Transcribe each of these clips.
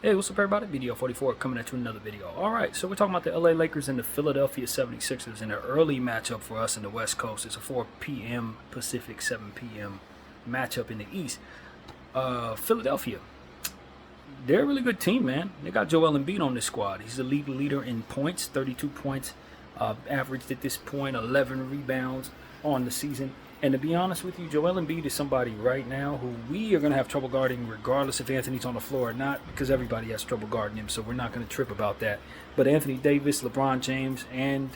Hey, what's up everybody? Video 44 coming at you with another video. Alright, so we're talking about the LA Lakers and the Philadelphia 76ers in an early matchup for us in the West Coast. It's a 4 p.m. Pacific, 7 p.m. matchup in the East. Philadelphia, they're a really good team, man. They got Joel Embiid on this squad. He's the league leader in points, 32 points, averaged at this point, 11 rebounds on the season. And to be honest with you, Joel Embiid is somebody right now who we are going to have trouble guarding regardless if Anthony's on the floor or not, because everybody has trouble guarding him, so we're not going to trip about that. But Anthony Davis, LeBron James, and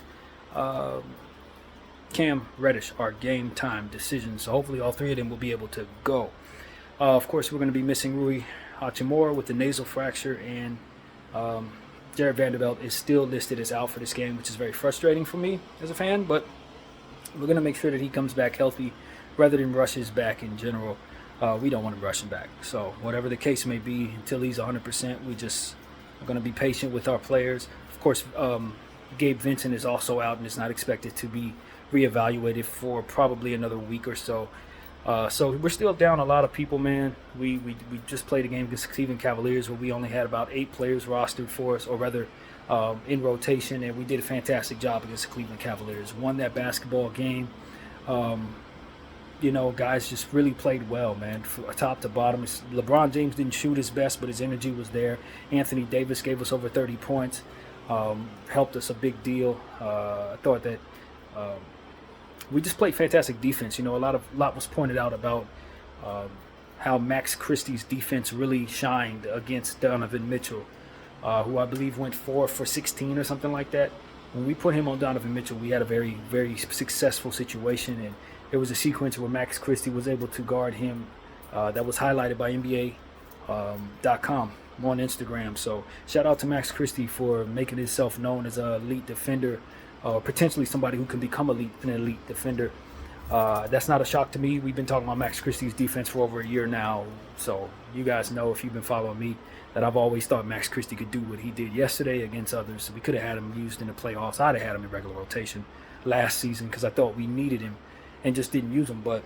Cam Reddish are game time decisions, so hopefully all three of them will be able to go. Of course, we're going to be missing Rui Hachimura with the nasal fracture, and Jared Vanderbilt is still listed as out for this game, which is very frustrating for me as a fan, but we're going to make sure that he comes back healthy rather than rushes back in general. We don't want him rushing back. So whatever the case may be, until he's 100%, we just are going to be patient with our players. Of course, Gabe Vincent is also out and is not expected to be reevaluated for probably another week or so. So we're still down a lot of people, man. We just played a game against Cleveland Cavaliers where we only had about 8 players rostered for us, or rather in rotation, and we did a fantastic job against the Cleveland Cavaliers. Won that basketball game. You know, guys just really played well, man, from top to bottom. LeBron James didn't shoot his best, but his energy was there. Anthony Davis gave us over 30 points, helped us a big deal. I thought that we just played fantastic defense. You know, a lot was pointed out about how Max Christie's defense really shined against Donovan Mitchell, who I believe went 4 for 16 or something like that. When we put him on Donovan Mitchell, we had a very, very successful situation, and there was a sequence where Max Christie was able to guard him that was highlighted by NBA.com on Instagram. So shout out to Max Christie for making himself known as an elite defender, potentially somebody who can become an elite defender. That's not a shock to me. We've been talking about Max Christie's defense for over a year now, so you guys know, if you've been following me, that I've always thought Max Christie could do what he did yesterday against others. We could have had him used in the playoffs. I'd have had him in regular rotation last season because I thought we needed him and just didn't use him. But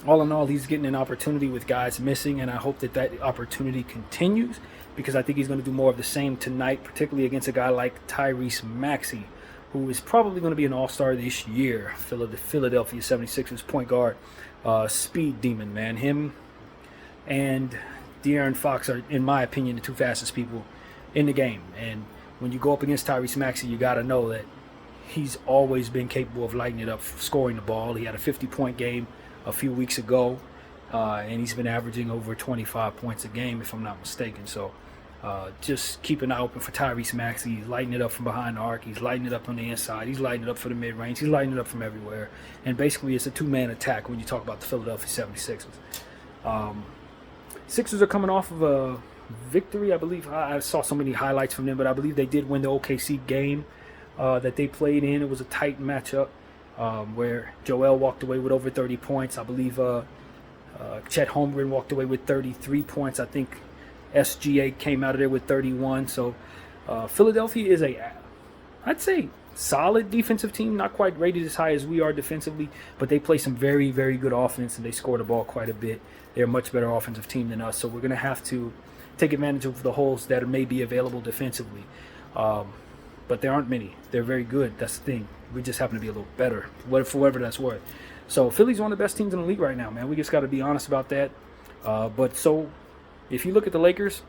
all in all, he's getting an opportunity with guys missing, and I hope that that opportunity continues, because I think he's going to do more of the same tonight, particularly against a guy like Tyrese Maxey, who is probably going to be an all-star this year. The Philadelphia 76ers point guard, speed demon, man. Him and De'Aaron Fox are, in my opinion, the two fastest people in the game. And when you go up against Tyrese Maxey, you got to know that he's always been capable of lighting it up, scoring the ball. He had a 50-point game a few weeks ago, and he's been averaging over 25 points a game, if I'm not mistaken. So just keep an eye open for Tyrese Maxey. He's lighting it up from behind the arc. He's lighting it up on the inside. He's lighting it up for the mid-range. He's lighting it up from everywhere. And basically, it's a two-man attack when you talk about the Philadelphia 76ers. Sixers are coming off of a victory, I believe. I saw so many highlights from them, but I believe they did win the OKC game that they played in. It was a tight matchup where Joel walked away with over 30 points. I believe Chet Holmgren walked away with 33 points. I think SGA came out of there with 31. So Philadelphia is I'd say, solid defensive team, not quite rated as high as we are defensively, but they play some very, very good offense, and they score the ball quite a bit. They're a much better offensive team than us, so we're going to have to take advantage of the holes that may be available defensively. But there aren't many. They're very good. That's the thing. We just happen to be a little better, for whatever that's worth. So Philly's one of the best teams in the league right now, man. We just got to be honest about that. But so if you look at the Lakers,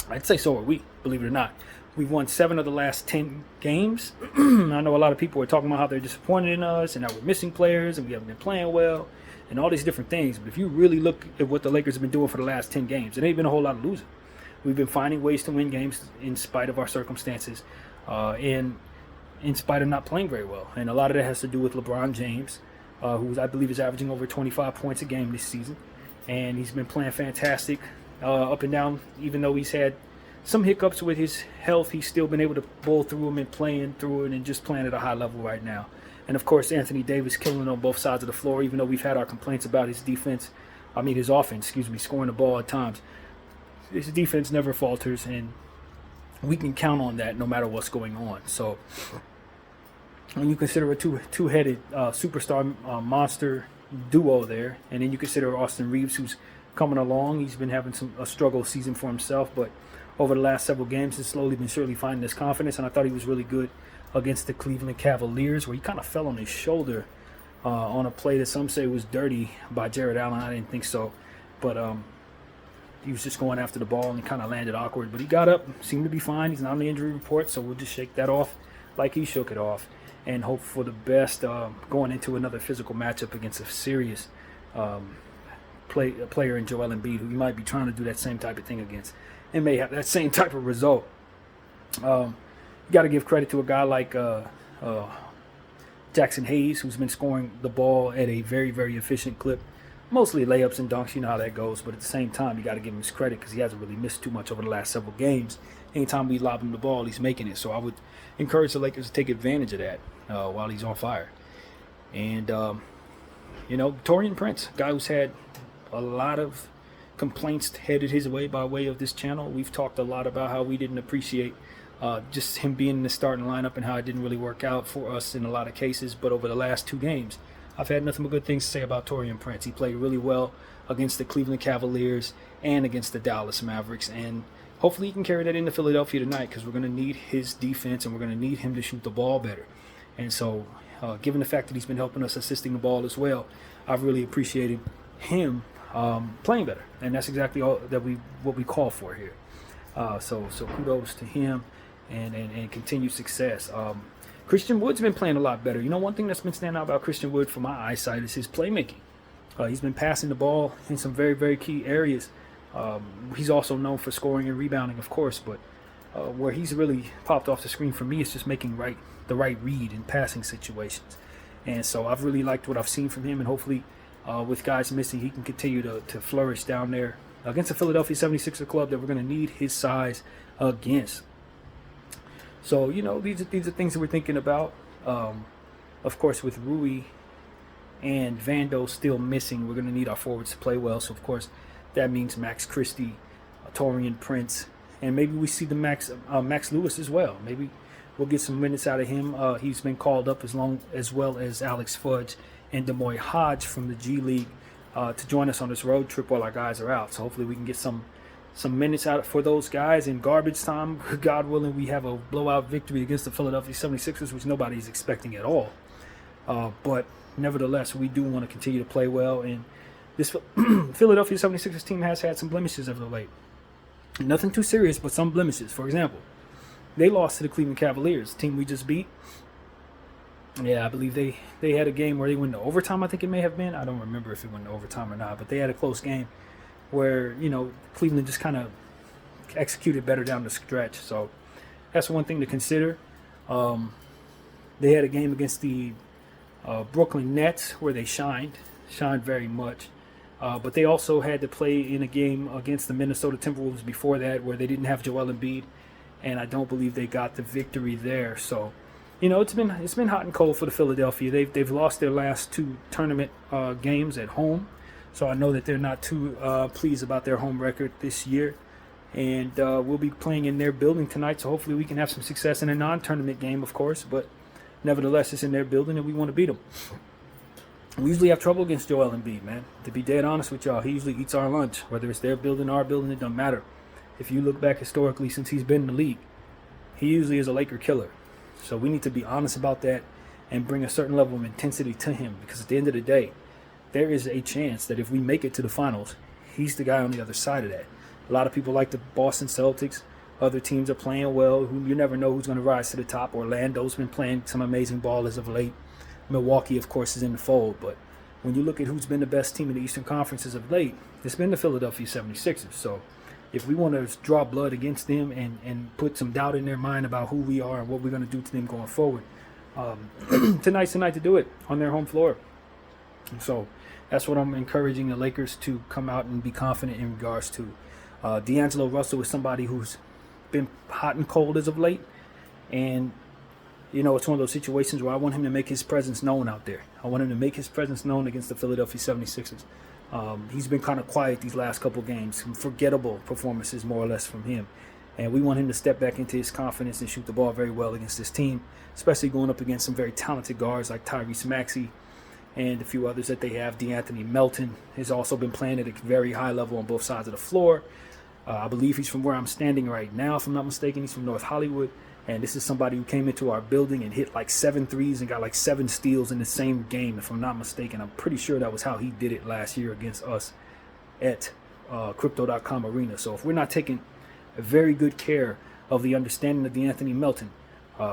I'd say so are we, believe it or not. We've won 7 of the last 10 games. I know a lot of people are talking about how they're disappointed in us and that we're missing players and we haven't been playing well and all these different things. But if you really look at what the Lakers have been doing for the last 10 games, it ain't been a whole lot of losing. We've been finding ways to win games in spite of our circumstances, and in spite of not playing very well. And a lot of that has to do with LeBron James, who I believe is averaging over 25 points a game this season. And he's been playing fantastic up and down. Even though he's had some hiccups with his health, he's still been able to bowl through them and playing through it and just playing at a high level right now. And of course, Anthony Davis killing on both sides of the floor, even though we've had our complaints about his offense, scoring the ball at times. His defense never falters, and we can count on that no matter what's going on. So when you consider a two-headed superstar monster duo there, and then you consider Austin Reeves, who's coming along. He's been having a struggle season for himself, but over the last several games, he's slowly but surely finding his confidence, and I thought he was really good against the Cleveland Cavaliers, where he kind of fell on his shoulder on a play that some say was dirty by Jared Allen. I didn't think so, but he was just going after the ball and he kind of landed awkward. But he got up, seemed to be fine. He's not on the injury report, so we'll just shake that off like he shook it off and hope for the best going into another physical matchup against a serious player in Joel Embiid, who you might be trying to do that same type of thing against and may have that same type of result. You got to give credit to a guy like Jackson Hayes, who's been scoring the ball at a very, very efficient clip. Mostly layups and dunks, you know how that goes. But at the same time, you got to give him his credit because he hasn't really missed too much over the last several games. Anytime we lob him the ball, he's making it. So I would encourage the Lakers to take advantage of that while he's on fire. And, Taurean Prince, guy who's had a lot of complaints headed his way by way of this channel. We've talked a lot about how we didn't appreciate just him being in the starting lineup and how it didn't really work out for us in a lot of cases. But over the last 2 games, I've had nothing but good things to say about Taurean Prince. He played really well against the Cleveland Cavaliers and against the Dallas Mavericks. And hopefully he can carry that into Philadelphia tonight because we're going to need his defense and we're going to need him to shoot the ball better. And so given the fact that he's been helping us assisting the ball as well, I've really appreciated him playing better. And that's exactly what we call for here. So kudos to him and continued success. Christian Wood's been playing a lot better. You know, one thing that's been standing out about Christian Wood from my eyesight is his playmaking. He's been passing the ball in some very, very key areas. He's also known for scoring and rebounding, of course, but where he's really popped off the screen for me is just making the right read in passing situations. And so I've really liked what I've seen from him, and hopefully with guys missing, he can continue to flourish down there against the Philadelphia 76er club that we're going to need his size against. So, these are things that we're thinking about. Of course, with Rui and Vando still missing, we're going to need our forwards to play well. So, of course, that means Max Christie, Taurean Prince, and maybe we see the Max Lewis as well. Maybe we'll get some minutes out of him. He's been called up as well as Alex Fudge and Demoy Hodge from the G League to join us on this road trip while our guys are out. So hopefully we can get some minutes out for those guys. In garbage time, God willing, we have a blowout victory against the Philadelphia 76ers, which nobody's expecting at all. But nevertheless, we do want to continue to play well. And this Philadelphia 76ers team has had some blemishes as of late. Nothing too serious, but some blemishes. For example, they lost to the Cleveland Cavaliers, the team we just beat. Yeah, I believe they had a game where they went to overtime, I think it may have been. I don't remember if it went to overtime or not, but they had a close game where, Cleveland just kind of executed better down the stretch. So that's one thing to consider. They had a game against the Brooklyn Nets where they shined very much. But they also had to play in a game against the Minnesota Timberwolves before that where they didn't have Joel Embiid, and I don't believe they got the victory there. So, it's been hot and cold for the Philadelphia. They've lost their last 2 tournament games at home. So I know that they're not too pleased about their home record this year. And we'll be playing in their building tonight, so hopefully we can have some success in a non-tournament game, of course. But nevertheless, it's in their building, and we want to beat them. We usually have trouble against Joel Embiid, man. To be dead honest with y'all, he usually eats our lunch. Whether it's their building, our building, it doesn't matter. If you look back historically since he's been in the league, he usually is a Laker killer. So we need to be honest about that and bring a certain level of intensity to him, because at the end of the day, there is a chance that if we make it to the finals, he's the guy on the other side of that. A lot of people like the Boston Celtics. Other teams are playing well. You never know who's going to rise to the top. Orlando's been playing some amazing ball as of late. Milwaukee, of course, is in the fold. But when you look at who's been the best team in the Eastern Conference as of late, it's been the Philadelphia 76ers. So if we want to draw blood against them and put some doubt in their mind about who we are and what we're going to do to them going forward, tonight's the night to do it on their home floor. So that's what I'm encouraging the Lakers to come out and be confident in regards to. D'Angelo Russell is somebody who's been hot and cold as of late. And, it's one of those situations where I want him to make his presence known out there. I want him to make his presence known against the Philadelphia 76ers. He's been kind of quiet these last couple games. Some forgettable performances, more or less, from him. And we want him to step back into his confidence and shoot the ball very well against this team, especially going up against some very talented guards like Tyrese Maxey and a few others that they have. DeAnthony Melton has also been playing at a very high level on both sides of the floor. I believe he's from where I'm standing right now, if I'm not mistaken. He's from North Hollywood. And this is somebody who came into our building and hit like 7 threes and got like 7 steals in the same game, if I'm not mistaken. I'm pretty sure that was how he did it last year against us at Crypto.com Arena. So if we're not taking a very good care of the understanding of DeAnthony Melton,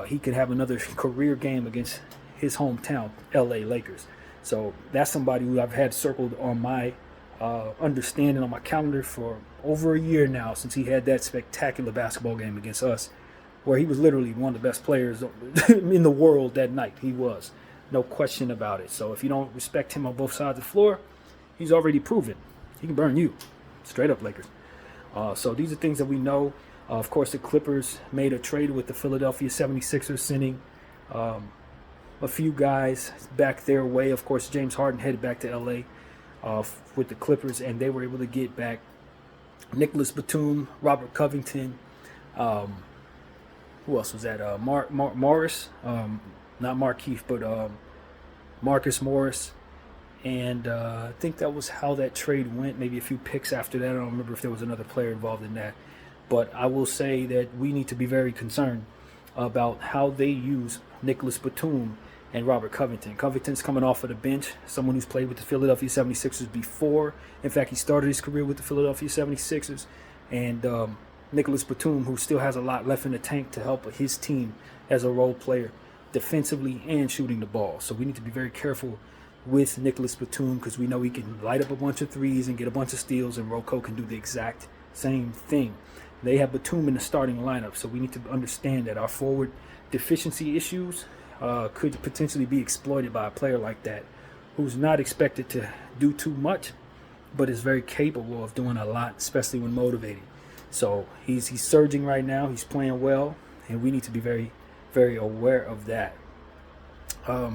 he could have another career game against his hometown, LA Lakers. So that's somebody who I've had circled on my understanding on my calendar for over a year now, since he had that spectacular basketball game against us, where he was literally one of the best players in the world that night. He was. No question about it. So if you don't respect him on both sides of the floor, he's already proven he can burn you. Straight up Lakers. So these are things that we know. Of course, the Clippers made a trade with the Philadelphia 76ers, sending a few guys back their way. Of course, James Harden headed back to L.A. With the Clippers, and they were able to get back Nicholas Batum, Robert Covington. Who else was that? Morris. Not Markeith, but Marcus Morris. And I think that was how that trade went. Maybe a few picks after that. I don't remember if there was another player involved in that. But I will say that we need to be very concerned about how they use Nicholas Batum and Robert Covington. Covington's coming off of the bench, someone who's played with the Philadelphia 76ers before. In fact, he started his career with the Philadelphia 76ers. And Nicholas Batum, who still has a lot left in the tank to help his team as a role player defensively and shooting the ball. So we need to be very careful with Nicholas Batum, because we know he can light up a bunch of threes and get a bunch of steals, and Rocco can do the exact same thing. They have Batum in the starting lineup, so we need to understand that our forward deficiency issues could potentially be exploited by a player like that, who's not expected to do too much, but is very capable of doing a lot, especially when motivated. So he's surging right now. He's playing well, and we need to be very, very aware of that. To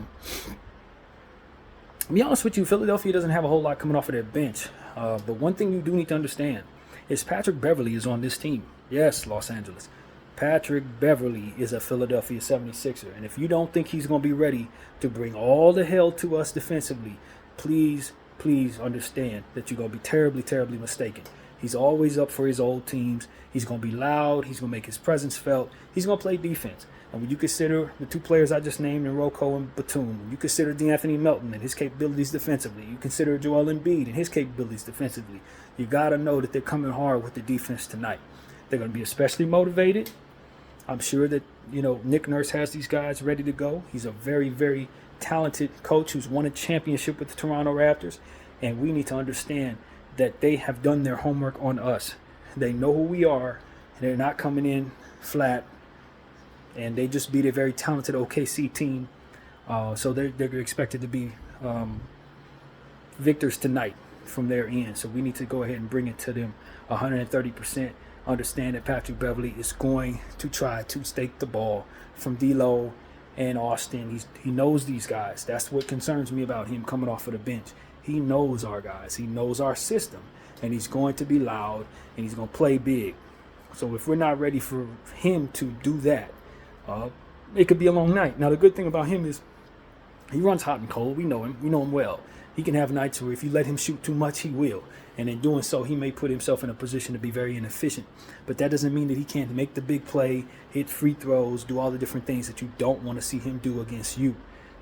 be honest with you, Philadelphia doesn't have a whole lot coming off of their bench. But one thing you do need to understand is Patrick Beverley is on this team. Yes, Los Angeles. Patrick Beverley is a Philadelphia 76er. And if you don't think he's going to be ready to bring all the hell to us defensively, please understand that you're going to be terribly, terribly mistaken. He's always up for his old teams. He's going to be loud. He's going to make his presence felt. He's going to play defense. And when you consider the two players I just named in Rocco and Batum, when you consider DeAnthony Melton and his capabilities defensively, you consider Joel Embiid and his capabilities defensively, you got to know that they're coming hard with the defense tonight. They're going to be especially motivated. I'm sure that, Nick Nurse has these guys ready to go. He's a very, very talented coach who's won a championship with the Toronto Raptors. And we need to understand that they have done their homework on us. They know who we are. And they're not coming in flat. And they just beat a very talented OKC team. So they're expected to be victors tonight from their end. So we need to go ahead and bring it to them 130%. Understand that Patrick Beverley is going to try to stake the ball from D'Lo and Austin. He knows these guys. That's what concerns me about him coming off of the bench. He knows our guys. He knows our system. And he's going to be loud, and he's going to play big. So if we're not ready for him to do that, it could be a long night. Now, the good thing about him is he runs hot and cold. We know him. We know him well. He can have nights where if you let him shoot too much, he will. And in doing so, he may put himself in a position to be very inefficient. But that doesn't mean that he can't make the big play, hit free throws, do all the different things that you don't want to see him do against you.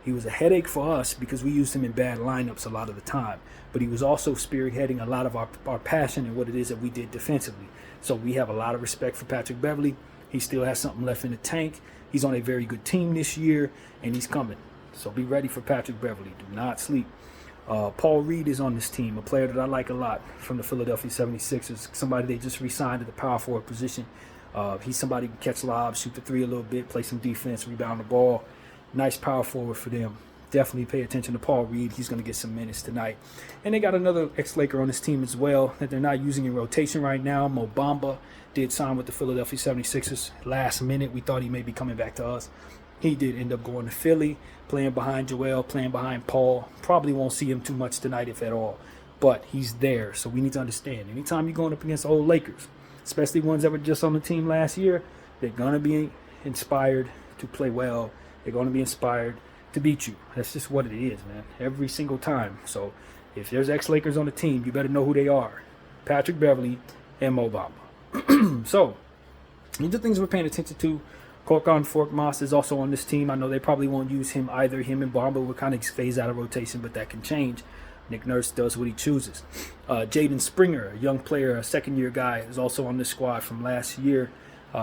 He was a headache for us because we used him in bad lineups a lot of the time. But he was also spearheading a lot of our passion and what it is that we did defensively. So we have a lot of respect for Patrick Beverley. He still has something left in the tank. He's on a very good team this year, and he's coming. So be ready for Patrick Beverley. Do not sleep. Paul Reed is on this team, a player that I like a lot from the Philadelphia 76ers, somebody they just re-signed to the power forward position. He's somebody who can catch lobs, shoot the three a little bit, play some defense, rebound the ball. Nice power forward for them. Definitely pay attention to Paul Reed. He's going to get some minutes tonight. And they got another ex-Laker on this team as well that they're not using in rotation right now. Mo Bamba did sign with the Philadelphia 76ers last minute. We thought he may be coming back to us. He did end up going to Philly, playing behind Joel, playing behind Paul. Probably won't see him too much tonight, if at all. But he's there, so we need to understand. Anytime you're going up against old Lakers, especially ones that were just on the team last year, they're going to be inspired to play well. They're going to be inspired to beat you. That's just what it is, man. Every single time. So if there's ex-Lakers on the team, you better know who they are. Patrick Beverley and Mo Bamba. So these are things we're paying attention to. Korkan Korkmaz is also on this team. I know they probably won't use him either. Him and Bamba will kind of phase out of rotation, but that can change. Nick Nurse does what he chooses. Jaden Springer, a young player, a second-year guy, is also on this squad from last year.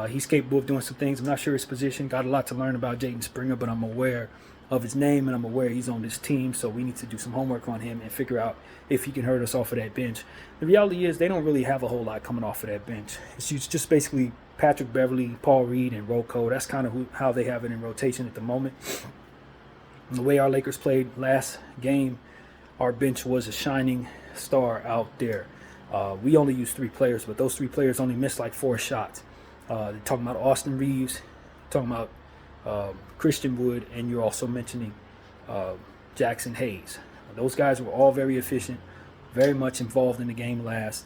He's capable of doing some things. I'm not sure his position. Got a lot to learn about Jaden Springer, but I'm aware of his name and I'm aware he's on this team, so we need to do some homework on him and figure out if he can hurt us off of that bench. The reality is they don't really have a whole lot coming off of that bench. It's just basically Patrick Beverley, Paul Reed, and Rocco. That's kind of how they have it in rotation at the moment. And the way our Lakers played last game, our bench was a shining star out there. We only used 3 players, but those 3 players only missed like 4 shots. They're talking about Austin Reeves, talking about Christian Wood, and you're also mentioning Jackson Hayes. Those guys were all very efficient, very much involved in the game last.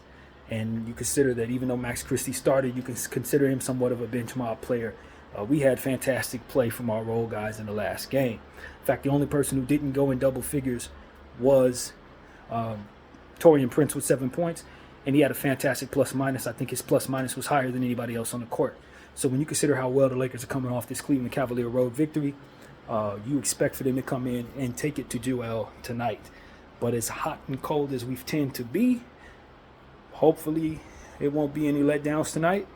And you consider that even though Max Christie started, you can consider him somewhat of a bench mob player. We had fantastic play from our role guys in the last game. In fact, the only person who didn't go in double figures was Taurean Prince with 7 points, and he had a fantastic plus-minus. I think his plus-minus was higher than anybody else on the court. So when you consider how well the Lakers are coming off this Cleveland Cavalier road victory, you expect for them to come in and take it to Joel tonight. But as hot and cold as we tend to be, hopefully it won't be any letdowns tonight.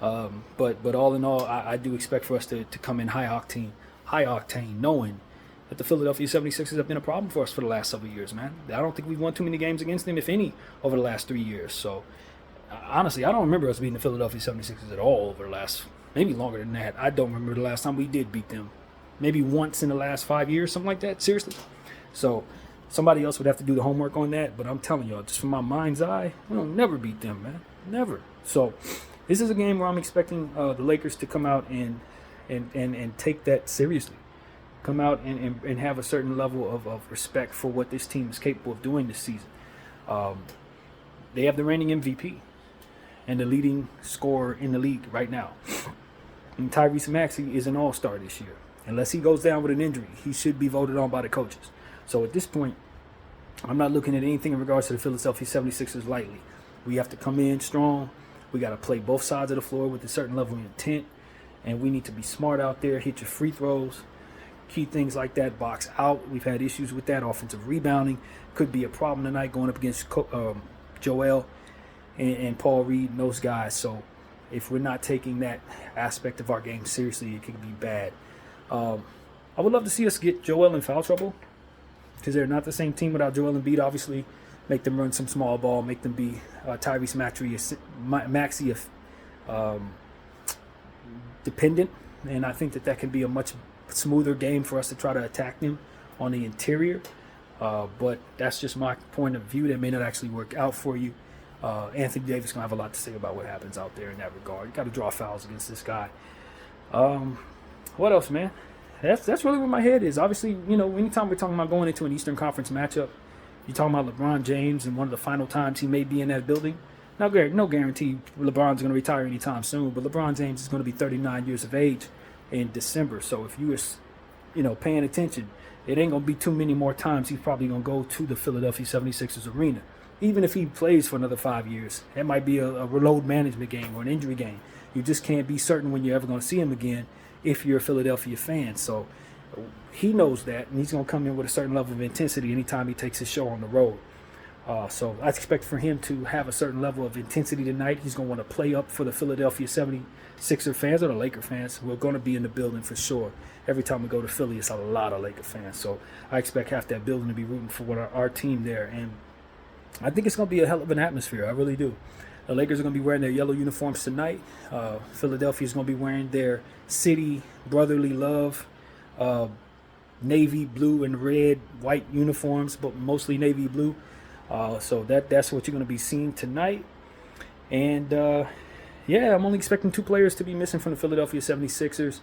But all in all, I do expect for us to come in high octane, knowing that the Philadelphia 76ers have been a problem for us for the last several years, man. I don't think we've won too many games against them, if any, over the last 3 years. So honestly, I don't remember us beating the Philadelphia 76ers at all over the last, maybe longer than that. I don't remember the last time we did beat them. Maybe once in the last 5 years, something like that, seriously. So somebody else would have to do the homework on that, but I'm telling y'all, just from my mind's eye, we'll never beat them, man. Never. So this is a game where I'm expecting the Lakers to come out and take that seriously. Come out and have a certain level of respect for what this team is capable of doing this season. They have the reigning MVP and the leading scorer in the league right now. And Tyrese Maxey is an all-star this year. Unless he goes down with an injury, he should be voted on by the coaches. So at this point, I'm not looking at anything in regards to the Philadelphia 76ers lightly. We have to come in strong. We got to play both sides of the floor with a certain level of intent. And we need to be smart out there, hit your free throws, key things like that, box out. We've had issues with that. Offensive rebounding could be a problem tonight going up against Joel and Paul Reed and those guys. So if we're not taking that aspect of our game seriously, it could be bad. I would love to see us get Joel in foul trouble, because they're not the same team without Joel Embiid, obviously. Make them run some small ball, make them be Tyrese Maxey dependent, and I think that can be a much smoother game for us to try to attack them on the interior. But that's just my point of view. That may not actually work out for you. Anthony Davis gonna have a lot to say about what happens out there in that regard. You got to draw fouls against this guy. What else, man? That's really where my head is. Obviously, anytime we're talking about going into an Eastern Conference matchup, you're talking about LeBron James and one of the final times he may be in that building. Now, no guarantee LeBron's going to retire anytime soon, but LeBron James is going to be 39 years of age in December. So if you were, paying attention, it ain't going to be too many more times he's probably going to go to the Philadelphia 76ers arena. Even if he plays for another 5 years, that might be a load management game or an injury game. You just can't be certain when you're ever going to see him again if you're a Philadelphia fan. So he knows that, and he's going to come in with a certain level of intensity anytime he takes his show on the road. So I expect for him to have a certain level of intensity tonight. He's going to want to play up for the Philadelphia 76er fans or the Laker fans. We're going to be in the building for sure. Every time we go to Philly, it's a lot of Laker fans. So I expect half that building to be rooting for our team there. And I think it's going to be a hell of an atmosphere. I really do. The Lakers are going to be wearing their yellow uniforms tonight. Philadelphia is going to be wearing their city brotherly love navy blue and red, white uniforms, but mostly navy blue. So that's what you're going to be seeing tonight. And I'm only expecting 2 players to be missing from the Philadelphia 76ers.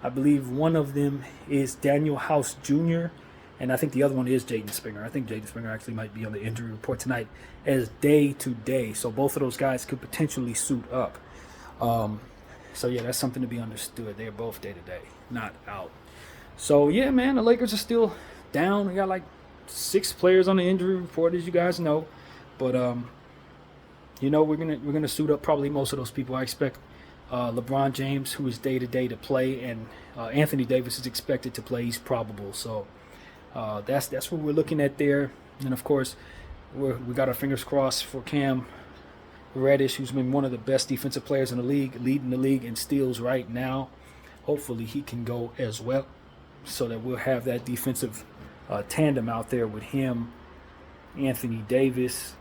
I believe one of them is Daniel House Jr., and I think the other one is Jaden Springer. I think Jaden Springer actually might be on the injury report tonight as day to day. So both of those guys could potentially suit up. That's something to be understood. They're both day to day, not out. So yeah, man, the Lakers are still down. We got like 6 players on the injury report, as you guys know. But we're gonna suit up probably most of those people. I expect LeBron James, who is day to day, to play, and Anthony Davis is expected to play. He's probable. So that's what we're looking at there. And of course, we got our fingers crossed for Cam Reddish, who's been one of the best defensive players in the league, leading the league in steals right now. Hopefully he can go as well, so that we'll have that defensive tandem out there with him, Anthony Davis,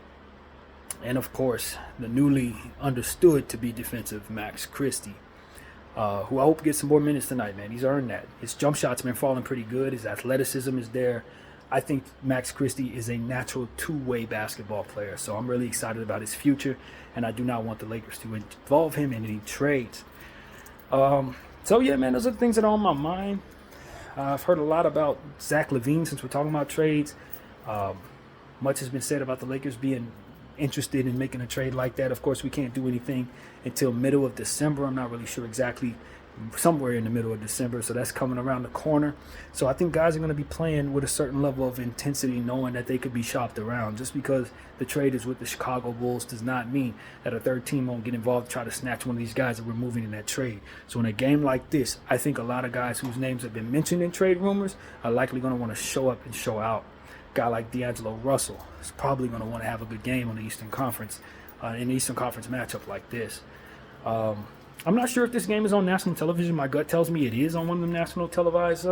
and of course the newly understood to be defensive Max Christie, who I hope gets some more minutes tonight, man. He's earned that. His jump shot's been falling pretty good. His athleticism is there. I think Max Christie is a natural two-way basketball player, so I'm really excited about his future, and I do not want the Lakers to involve him in any trades. So yeah, man, those are the things that are on my mind. I've heard a lot about Zach LaVine since we're talking about trades. Much has been said about the Lakers being interested in making a trade like that. Of course, we can't do anything until middle of December. I'm not really sure exactly. Somewhere in the middle of December, so that's coming around the corner. So I think guys are going to be playing with a certain level of intensity, knowing that they could be shopped around. Just because the trade is with the Chicago Bulls does not mean that a third team won't get involved to try to snatch one of these guys that we're moving in that trade. So in a game like this, I think a lot of guys whose names have been mentioned in trade rumors are likely going to want to show up and show out. A guy like D'Angelo Russell is probably going to want to have a good game on the Eastern Conference, in the Eastern Conference matchup like this. I'm not sure if this game is on national television. My gut tells me it is on one of the national televised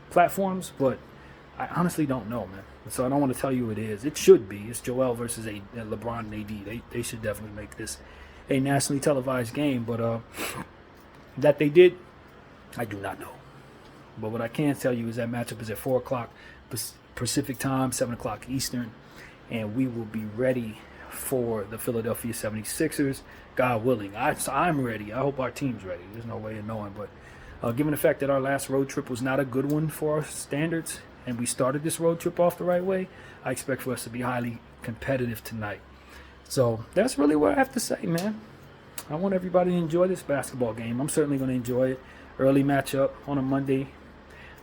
platforms, but I honestly don't know, man. So I don't want to tell you it is. It should be. It's Joel versus LeBron and AD. They should definitely make this a nationally televised game, but that they did, I do not know. But what I can tell you is that matchup is at 4 o'clock Pacific time, 7 o'clock Eastern, and we will be ready for the Philadelphia 76ers, God willing. I'm ready. I hope our team's ready. There's no way of knowing. But given the fact that our last road trip was not a good one for our standards, and we started this road trip off the right way, I expect for us to be highly competitive tonight. So that's really what I have to say, man. I want everybody to enjoy this basketball game. I'm certainly going to enjoy it. Early matchup on a Monday.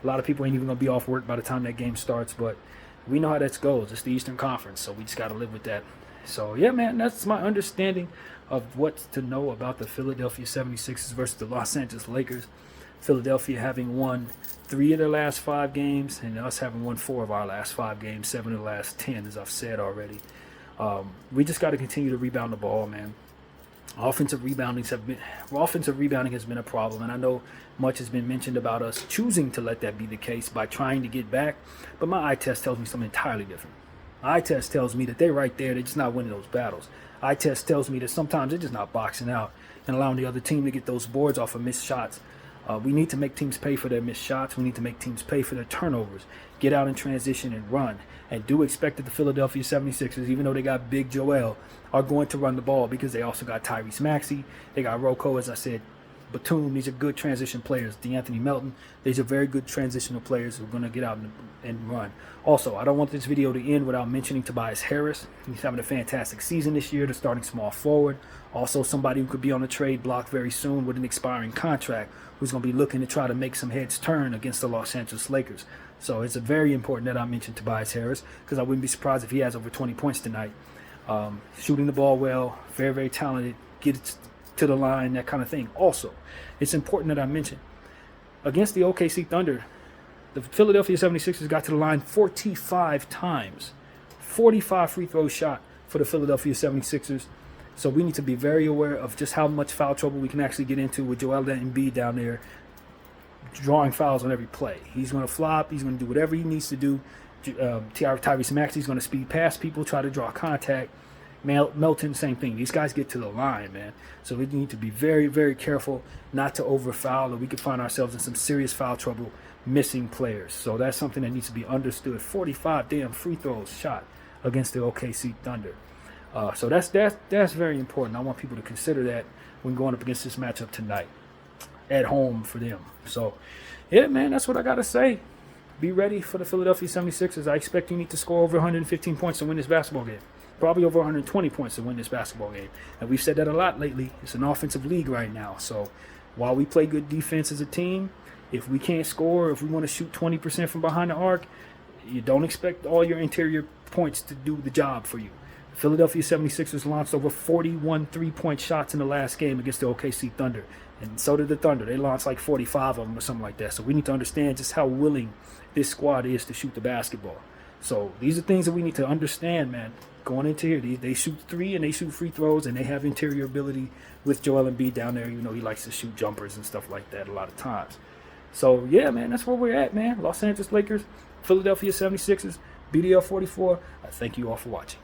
A lot of people ain't even going to be off work by the time that game starts, but we know how that goes. It's the Eastern Conference, so we just got to live with that. So, yeah, man, that's my understanding of what to know about the Philadelphia 76ers versus the Los Angeles Lakers. Philadelphia having won 3 of their last 5 games, and us having won 4 of our last 5 games, 7 of the last 10, as I've said already. We just got to continue to rebound the ball, man. Offensive rebounding has been a problem, and I know much has been mentioned about us choosing to let that be the case by trying to get back, but my eye test tells me something entirely different. Eye test tells me that they're right there. They're just not winning those battles. Eye test tells me that sometimes they're just not boxing out and allowing the other team to get those boards off of missed shots. We need to make teams pay for their missed shots. We need to make teams pay for their turnovers. Get out in transition and run. And do expect that the Philadelphia 76ers, even though they got Big Joel, are going to run the ball because they also got Tyrese Maxey. They got Rocco, as I said, Batum. These are good transition players. DeAnthony Melton. These are very good transitional players who are going to get out and run. Also, I don't want this video to end without mentioning Tobias Harris. He's having a fantastic season this year, the starting small forward. Also, somebody who could be on the trade block very soon with an expiring contract, who's going to be looking to try to make some heads turn against the Los Angeles Lakers. So it's very important that I mention Tobias Harris, because I wouldn't be surprised if he has over 20 points tonight. Shooting the ball well, very, very talented, gets to the line, that kind of thing. Also, it's important that I mention, against the OKC Thunder, the Philadelphia 76ers got to the line 45 times. 45 free throws shot for the Philadelphia 76ers. So we need to be very aware of just how much foul trouble we can actually get into with Joel Embiid down there drawing fouls on every play. He's going to flop. He's going to do whatever he needs to do. Tyrese Maxey's going to speed past people, try to draw contact. Melton, same thing. These guys get to the line, man. So we need to be very, very careful not to overfoul, or we could find ourselves in some serious foul trouble missing players. So that's something that needs to be understood. 45 damn free throws shot against the OKC Thunder. So that's very important. I want people to consider that when going up against this matchup tonight at home for them. So, yeah, man, that's what I got to say. Be ready for the Philadelphia 76ers. I expect you need to score over 115 points to win this basketball game. Probably over 120 points to win this basketball game. And we've said that a lot lately. It's an offensive league right now. So while we play good defense as a team, If we can't score, if we want to shoot 20% from behind the arc, you don't expect all your interior points to do the job for you. Philadelphia 76ers launched over 41 3-point shots in the last game against the OKC Thunder. And so did the Thunder. They launched like 45 of them or something like that. So we need to understand just how willing this squad is to shoot the basketball. So these are things that we need to understand, man. Going into here, they shoot three and they shoot free throws, and they have interior ability with Joel Embiid down there. You know, he likes to shoot jumpers and stuff like that a lot of times. So, yeah, man, that's where we're at, man. Los Angeles Lakers, Philadelphia 76ers, BDL 44. I thank you all for watching.